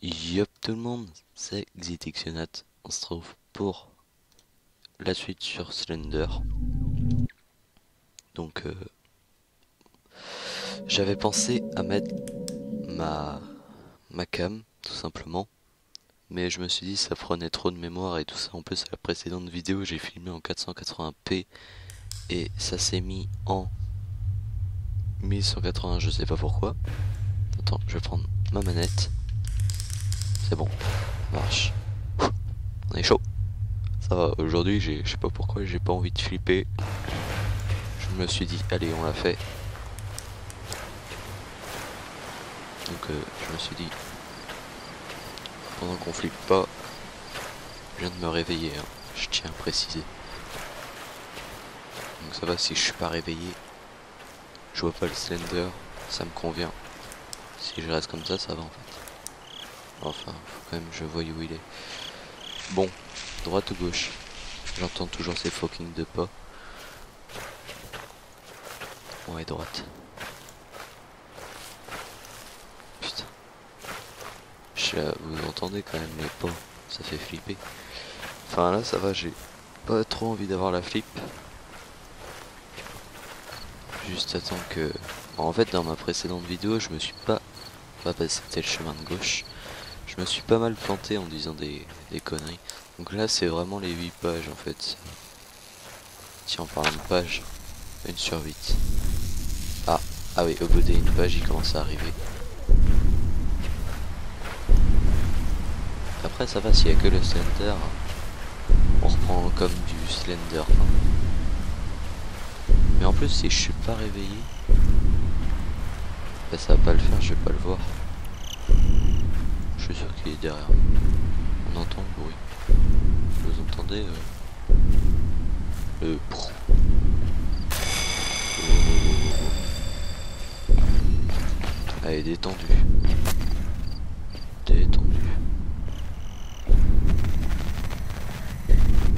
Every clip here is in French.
Yop tout le monde, c'est Xitixionat. On se trouve pour la suite sur Slender. Donc j'avais pensé à mettre ma cam tout simplement, mais je me suis dit ça prenait trop de mémoire et tout ça. En plus à la précédente vidéo j'ai filmé en 480p et ça s'est mis en 1180, je sais pas pourquoi. Attends, je vais prendre ma manette. C'est bon, ça marche. On est chaud. Ça va, aujourd'hui je sais pas pourquoi j'ai pas envie de flipper. Je me suis dit allez on l'a fait. Donc je me suis dit pendant qu'on flippe pas, je viens de me réveiller, hein, je tiens à préciser. Donc ça va, si je suis pas réveillé, je vois pas le Slender, ça me convient. Si je reste comme ça va en fait. Enfin, faut quand même que je voie où il est. Bon, droite ou gauche? J'entends toujours ces fucking de pas. Ouais, droite. Putain. Vous entendez quand même les pas, ça fait flipper. Enfin là ça va, j'ai pas trop envie d'avoir la flip. Juste attends que... Bon, en fait dans ma précédente vidéo je me suis pas... Bah c'était le chemin de gauche. Je me suis pas mal planté en disant des conneries. Donc là c'est vraiment les 8 pages en fait. Tiens, en parlant de page, 1 sur 8. Ah oui, au bout d'une page il commence à arriver. Après ça va, s'il y a que le Slender, on reprend comme du Slender. Mais en plus si je suis pas réveillé, bah, ça va pas le faire, je vais pas le voir. Je suis sûr qu'il est derrière. On entend le bruit. Vous entendez le Allez, détendu. Détendu.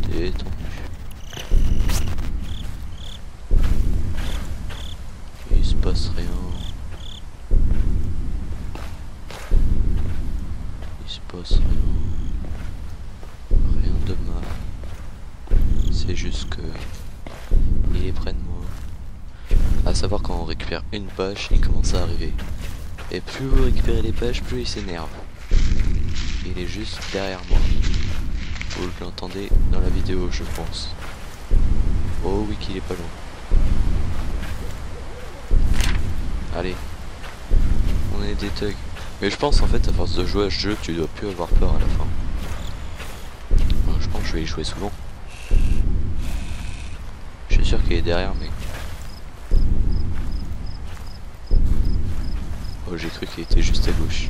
Détendu. Il se passe rien. Il se passe rien. Rien de mal. C'est juste que il est près de moi. À savoir quand on récupère une page, il commence à arriver. Et plus vous récupérez les pages, plus il s'énerve. Il est juste derrière moi. Vous l'entendez dans la vidéo, je pense. Oh oui qu'il est pas loin. Allez. On est des thugs. Mais je pense en fait à force de jouer à ce jeu, tu dois plus avoir peur à la fin. Alors, je pense que je vais y jouer souvent. Je suis sûr qu'il est derrière mais... Oh, j'ai cru qu'il était juste à gauche.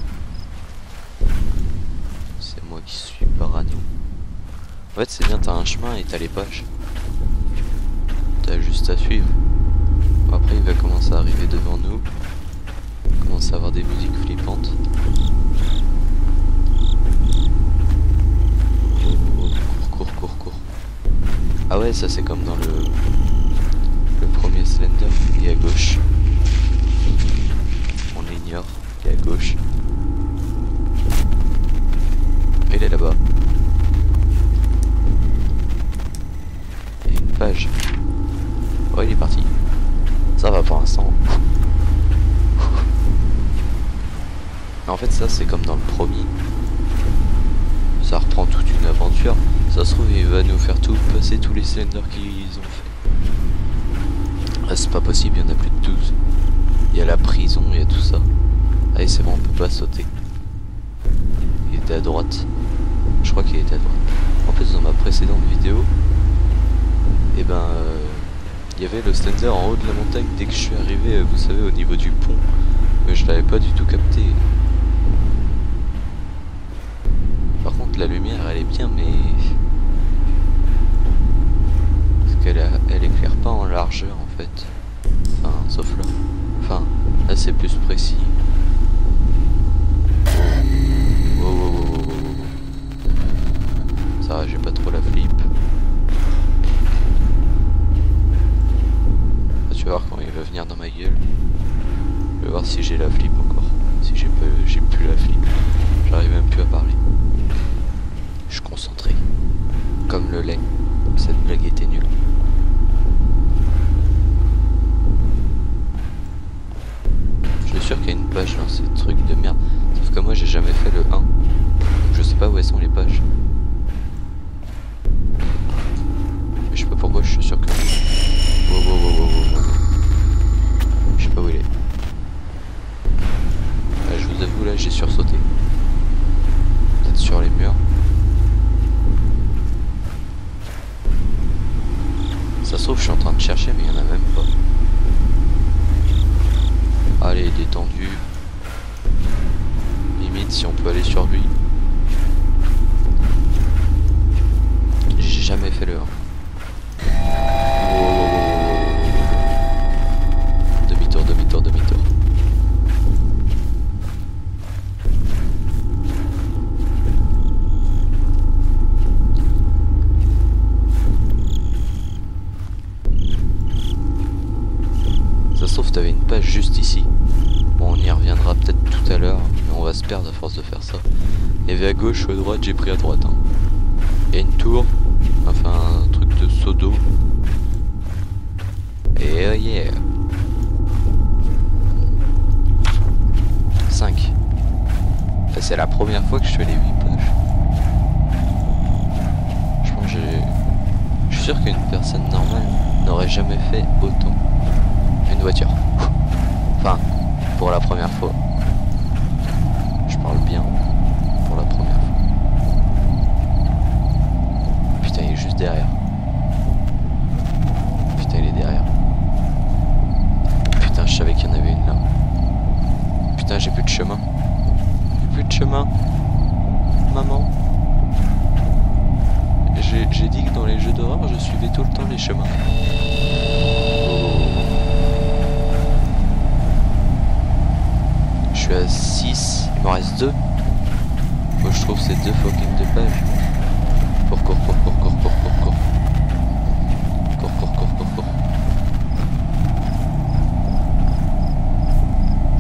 C'est moi qui suis parano. En fait c'est bien, t'as un chemin et t'as les pages. T'as juste à suivre. Après il va commencer à arriver devant nous. Commence à avoir des musiques flippantes. Cours. Ah ouais, ça c'est comme dans le premier Slender. Il est à gauche. On l'ignore. Il est à gauche. Il est là-bas. Et une page. Oh, il est parti. Ça va pour l'instant. En fait ça c'est comme dans le premier. Ça reprend toute une aventure. Ça se trouve il va nous faire passer tous les Slenders qu'ils ont fait. Ah, c'est pas possible, il y en a plus de 12. Il y a la prison, il y a tout ça. Allez c'est bon, on peut pas sauter. Il était à droite. Je crois qu'il était à droite. En plus dans ma précédente vidéo, et ben il y avait le Slender en haut de la montagne dès que je suis arrivé, vous savez, au niveau du pont. Mais je l'avais pas du tout capté. Par contre la lumière elle est bien mais... Parce qu'elle éclaire pas en largeur en fait. Enfin sauf là. Enfin là c'est plus précis. Wow. Ça va, j'ai pas trop la flip. vais voir quand il va venir dans ma gueule. Je vais voir si j'ai la flip encore. Si j'ai plus la flip. J'arrive même plus à parler. Je suis concentré. Comme le lait. Cette blague était nulle. Je suis sûr qu'il y a une page dans ces trucs de merde. Sauf que moi j'ai jamais fait le 1. Donc je sais pas où elles sont les pages. Mais je sais pas pourquoi je suis sûr que... Wow. Je sais pas où il est. Je vous avoue là j'ai sursauté. Peut-être sur les murs. Ça se trouve je suis en train de chercher mais il y en a même pas. Allez, détendu. Limite si on peut aller sur lui. J'ai jamais fait le 1. Demi-tour. Ça se trouve t'avais une page juste ici. Bon on y reviendra peut-être tout à l'heure, mais on va se perdre à force de faire ça. Il y avait à gauche ou à droite, j'ai pris à droite. Hein. Il y a une tour, enfin un truc de seau d'eau. Et oh yeah. 5. Enfin, c'est la première fois que je fais les 8 pages. Je pense que je suis sûr qu'une personne normale n'aurait jamais fait autant. Une voiture. Enfin, pour la première fois. Je parle bien. Pour la première fois. Putain, il est juste derrière. Putain, il est derrière. Putain, je savais qu'il y en avait une là. Putain, j'ai plus de chemin. Maman. J'ai dit que dans les jeux d'horreur, je suivais tout le temps les chemins. Je suis à 6, il m'en reste 2. Faut que je trouve ces 2 fucking de pages. Cours.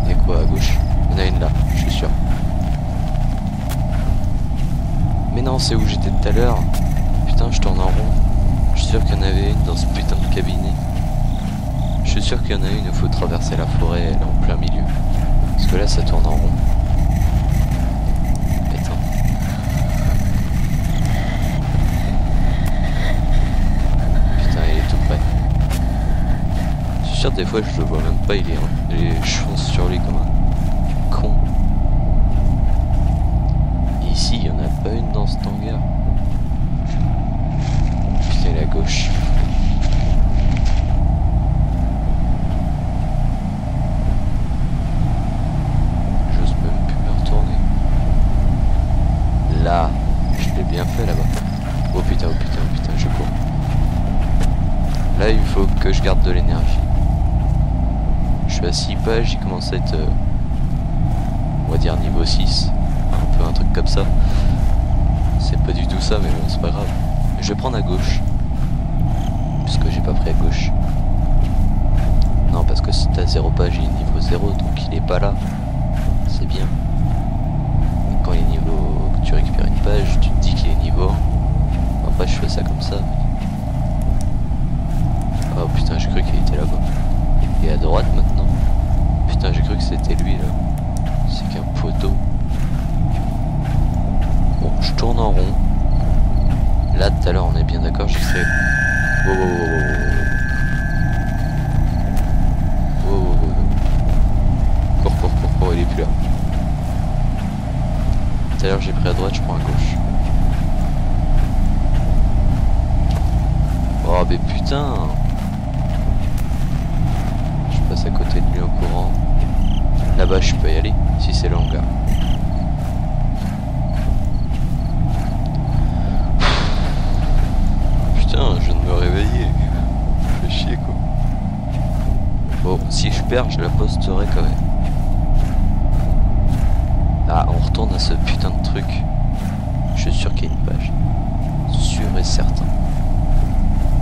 Il y a quoi à gauche? Il y en a une là, je suis sûr. Mais non, c'est où j'étais tout à l'heure. Putain, je tourne en rond. Je suis sûr qu'il y en avait une dans ce putain de cabinet. Je suis sûr qu'il y en a une où il faut traverser la forêt, elle est en plein milieu. Parce que là, ça tourne en rond. Attends. Putain, il est tout près. Je suis sûr des fois, je le vois même pas, il est... Je fonce sur lui comme un con. Ici, il y en a pas une dans ce hangar. Putain, il est à gauche. Là, je l'ai bien fait là-bas. Oh putain, je cours. Là, il faut que je garde de l'énergie. Je suis à 6 pages, il commence à être, on va dire niveau 6. Un peu un truc comme ça. C'est pas du tout ça, mais bon, c'est pas grave. Je vais prendre à gauche. Puisque j'ai pas pris à gauche. Non, parce que si t'as 0 page, il est niveau 0, donc il est pas là. C'est bien. Quand il est niveau... tu récupères une page, tu te dis qu'il est niveau 1. Après je fais ça comme ça. Oh putain, j'ai cru qu'il était là-bas. Et à droite maintenant. Putain, j'ai cru que c'était lui là. C'est qu'un poteau. Bon, je tourne en rond. Là tout à l'heure on est bien d'accord, j'ai fait... Cours, il est plus là. Tout à l'heure j'ai pris à droite, je prends à gauche. Oh mais putain. Je passe à côté de lui en courant. Là-bas je peux y aller, si c'est le hangar. Putain, je viens de me réveiller. Fais chier quoi. Bon, si je perds, je la posterai quand même. Ah, on retourne à ce putain de truc. Je suis sûr qu'il y a une page. Sûr et certain.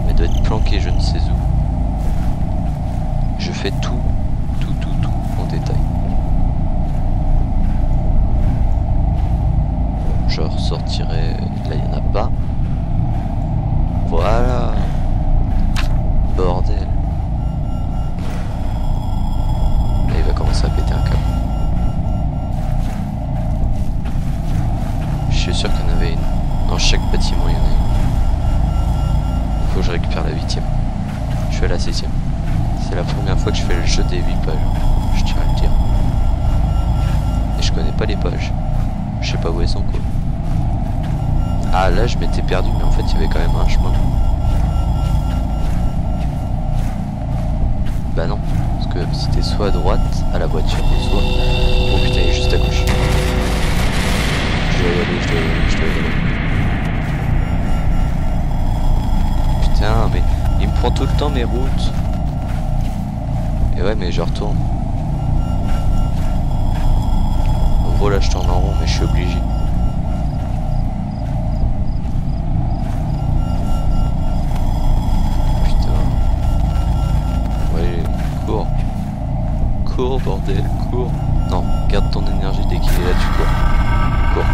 Mais elle doit être planquée je ne sais où. fais tout en détail. Je ressortirai, là il n'y en a pas. Voilà. Bordel. Là il va commencer à péter un câble. Je suis sûr qu'il y en avait une. Dans chaque bâtiment il y en a une. Faut que je récupère la 8ème. Je suis à la 6ème. C'est la première fois que je fais le jeu des 8 pages. Je tiens à le dire. Et je connais pas les pages. Je sais pas où elles sont quoi. Ah là je m'étais perdu mais en fait il y avait quand même un chemin. Bah non. Parce que c'était soit à droite à la voiture soit... Oh putain il est juste à gauche. Je dois y aller. Putain mais il me prend tout le temps mes routes. Et ouais mais je retourne. En gros là je tourne en rond mais je suis obligé. Putain. Ouais, cours. Cours bordel, cours. Non, garde ton énergie dès qu'il est là, tu cours. Cours.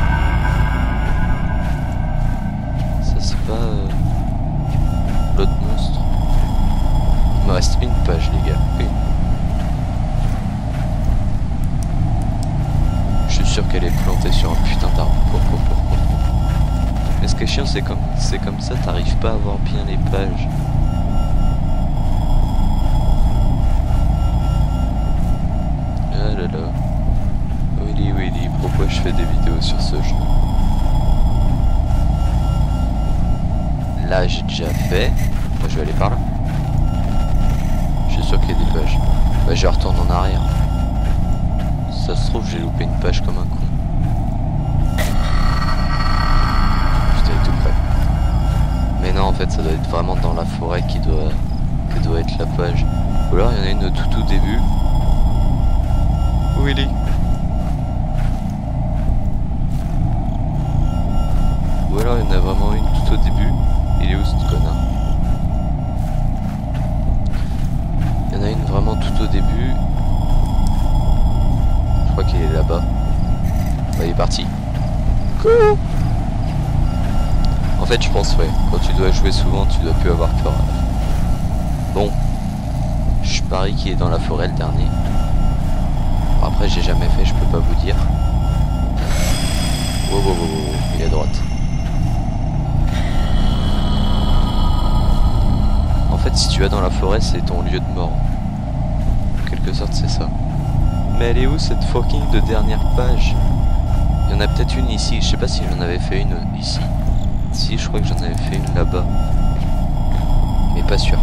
Ça c'est pas l'autre monstre. Il me reste une page les gars. Une. Je suis sûr qu'elle est plantée sur un putain d'arbre. Cours. Mais ce qui est chiant c'est comme ça, t'arrives pas à voir bien les pages. Ah là là. Willy, pourquoi je fais des vidéos sur ce jeu? Là j'ai déjà fait. Moi je vais aller par là. Je suis sûr qu'il y a des pages. Bah je retourne en arrière. Ça se trouve j'ai loupé une page comme un con. Putain il est tout près. Mais non en fait ça doit être vraiment dans la forêt qui doit être la page. Ou alors il y en a une au tout début. Où il est? Ou alors il y en a vraiment une tout au début. Il est où ce connard? Il y en a une vraiment tout au début. Je crois qu'il est là-bas. Bah, il est parti. Cours. En fait je pense ouais, quand tu dois jouer souvent tu dois plus avoir peur. Bon. Je parie qu'il est dans la forêt le dernier. Après j'ai jamais fait, je peux pas vous dire. Wow, il est à droite. En fait si tu vas dans la forêt c'est ton lieu de mort. En quelque sorte c'est ça. Mais elle est où cette fucking de dernière page? Il y en a peut-être une ici, je sais pas si j'en avais fait une ici. Si je crois que j'en avais fait une là-bas. Mais pas sûr.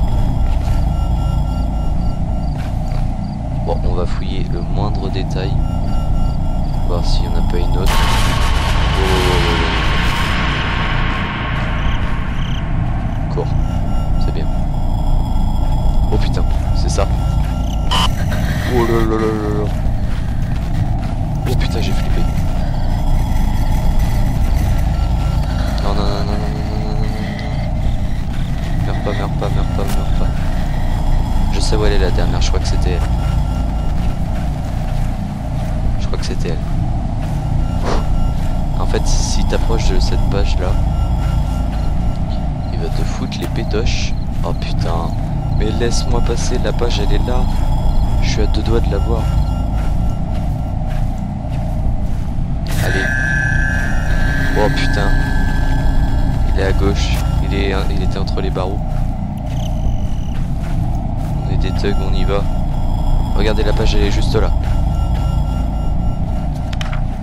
Bon, on va fouiller le moindre détail. Voir s'il n'y en a pas une autre. Cours. C'est bien. Oh putain, c'est ça. Oh là là là là là. Oh putain, j'ai flippé. Non. Meurs pas. Je sais où elle est la dernière, je crois que c'était elle. En fait, si t'approches de cette page là, il va te foutre les pétoches. Oh putain, mais laisse-moi passer, la page elle est là. Je suis à 2 doigts de la voir. Allez. Oh putain. Il est à gauche. Il était entre les barreaux. On est des thugs, on y va. Regardez la page, elle est juste là.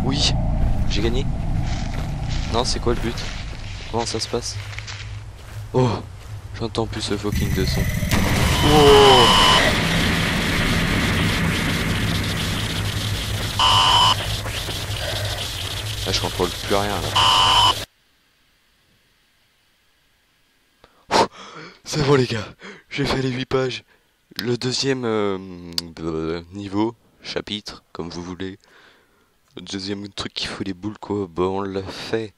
Oui, j'ai gagné. Non, c'est quoi le but? Comment ça se passe? Oh, j'entends plus ce fucking de son. Oh. Là, je contrôle plus rien là. Oh, c'est bon les gars, j'ai fait les 8 pages. Le deuxième niveau, chapitre, comme vous voulez. Le deuxième truc qui fout les boules quoi, bah on l'a fait.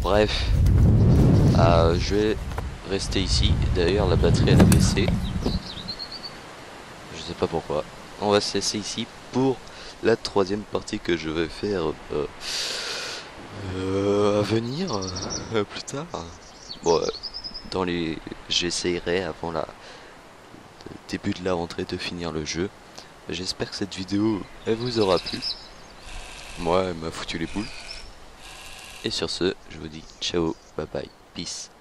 Bref, je vais rester ici. D'ailleurs la batterie elle a baissé. Je sais pas pourquoi. On va se laisser ici pour la troisième partie que je vais faire à venir plus tard. Bon, j'essayerai avant le début de la rentrée de finir le jeu. J'espère que cette vidéo elle vous aura plu. Moi elle m'a foutu les boules. Et sur ce, je vous dis ciao, bye bye, peace.